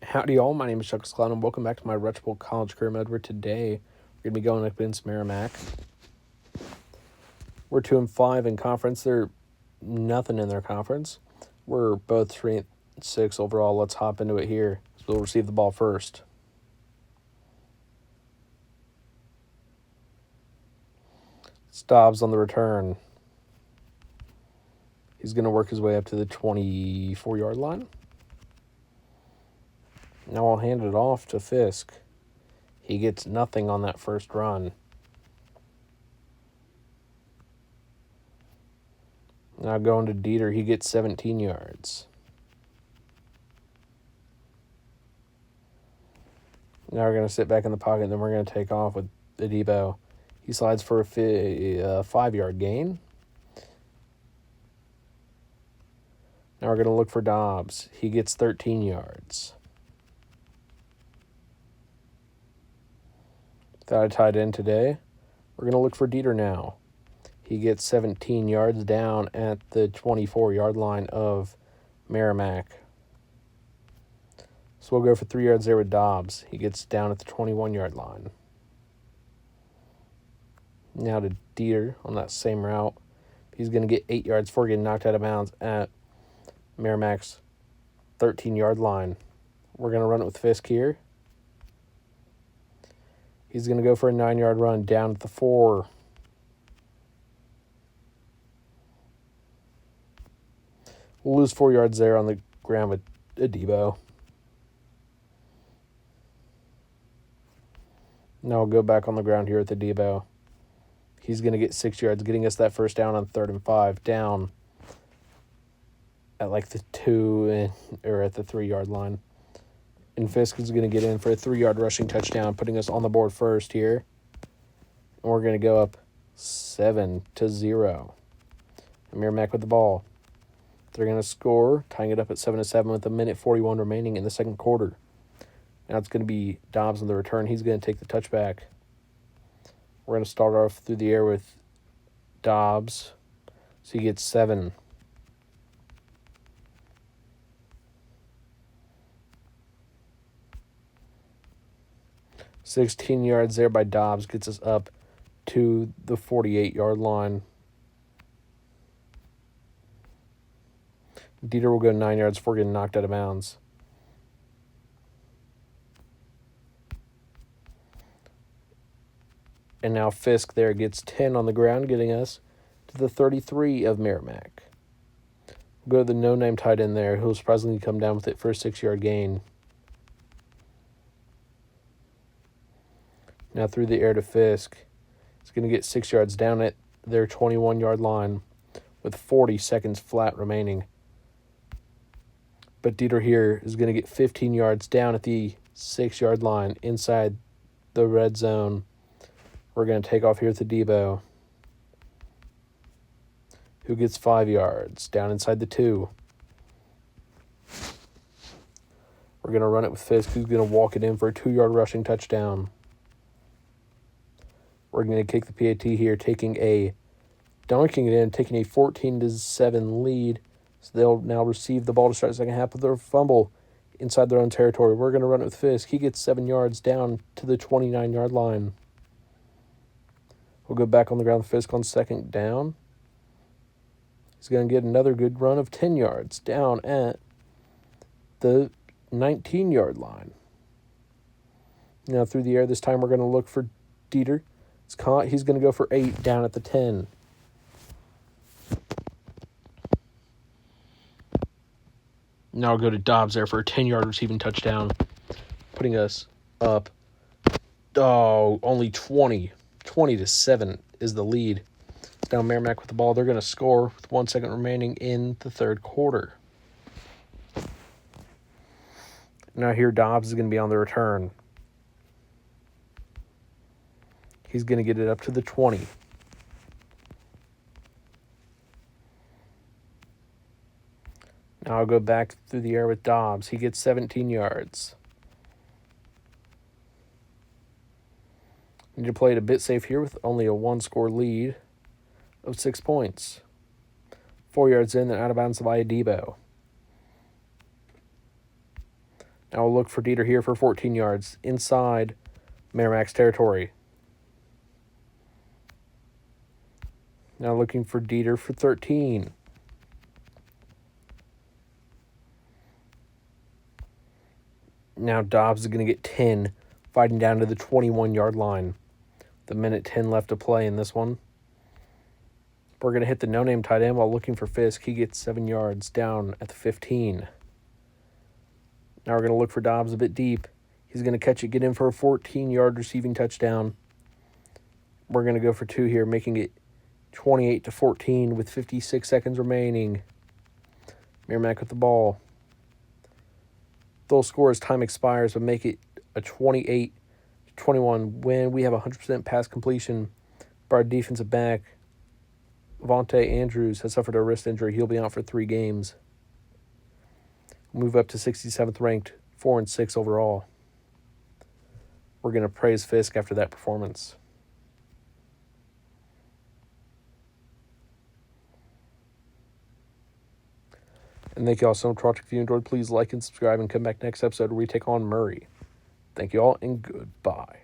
Howdy all, my name is ChucklesTC and welcome back to my Retro College Career Mode where today we're going to be going up against Merrimack. We're 2-5 in conference. They're nothing in their conference. We're both 3-6 overall. Let's hop into it here. So we'll receive the ball first. It's Dobbs on the return. He's going to work his way up to the 24-yard line. Now I'll hand it off to Fisk. He gets nothing on that first run. Now going to Dieter, he gets 17 yards. Now we're going to sit back in the pocket, and then we're going to take off with Adebo. He slides for a 5-yard gain. Now we're going to look for Dobbs. He gets 13 yards. Without a tight end today, we're going to look for Dieter now. He gets 17 yards down at the 24-yard line of Merrimack. So we'll go for 3 yards there with Dobbs. He gets down at the 21-yard line. Now to Dieter on that same route. He's going to get 8 yards before getting knocked out of bounds at Merrimack's 13-yard line. We're going to run it with Fisk here. He's going to go for a 9-yard run down at the 4. We'll lose 4 yards there on the ground with Adebo. Now we'll go back on the ground here with Adebo. He's going to get 6 yards, getting us that first down on 3rd and 5, down at like the 2 or at the 3-yard line. And Fisk is going to get in for a 3-yard rushing touchdown, putting us on the board first here. And we're going to go up 7-0. And Merrimack with the ball. They're going to score, tying it up at 7-7 with 1:41 remaining in the second quarter. Now it's going to be Dobbs on the return. He's going to take the touchback. We're going to start off through the air with Dobbs. So he gets 7. "16 yards there by Dobbs gets us up to the 48-yard line. Dieter will go 9 yards before getting knocked out of bounds. And now Fisk there gets 10 on the ground, getting us to the 33 of Merrimack. We'll go to the no-name tight end there, who'll surprisingly come down with it for a 6-yard gain. Now through the air to Fisk. He's going to get 6 yards down at their 21-yard line with 40 seconds flat remaining. But Dieter here is going to get 15 yards down at the 6-yard line inside the red zone. We're going to take off here with Adebo, who gets 5 yards down inside the 2. We're going to run it with Fisk, who's going to walk it in for a 2-yard rushing touchdown. We're going to kick the PAT here, taking a 14-7 lead. So they'll now receive the ball to start the second half with their fumble inside their own territory. We're going to run it with Fisk. He gets 7 yards down to the 29-yard line. We'll go back on the ground with Fisk on second down. He's going to get another good run of 10 yards down at the 19-yard line. Now through the air this time we're going to look for Dieter. It's caught. He's going to go for 8 down at the 10. Now I'll go to Dobbs there for a 10-yard receiving touchdown, putting us up. Only 20. 20-7 is the lead. It's now Merrimack with the ball. They're going to score with 1 second remaining in the third quarter. Now here Dobbs is going to be on the return. He's going to get it up to the 20. Now I'll go back through the air with Dobbs. He gets 17 yards. Need to play it a bit safe here with only a 1-score lead of 6 points. 4 yards in, then out of bounds by Adebo. Now we'll look for Dieter here for 14 yards inside Merrimack's territory. Now looking for Dieter for 13. Now Dobbs is going to get 10, fighting down to the 21-yard line. The minute 10 left to play in this one. We're going to hit the no-name tight end while looking for Fisk. He gets 7 yards down at the 15. Now we're going to look for Dobbs a bit deep. He's going to catch it, get in for a 14-yard receiving touchdown. We're going to go for 2 here, making it 28-14 with 56 seconds remaining. Merrimack with the ball. They'll score as time expires, but make it a 28-21 win. We have 100% pass completion by our defensive back. Vontae Andrews has suffered a wrist injury. He'll be out for 3 games. Move up to 67th ranked, 4-6 overall. We're going to praise Fisk after that performance. And thank you all so much for watching. If you enjoyed, please like and subscribe and come back next episode where we take on Murray. Thank you all and goodbye.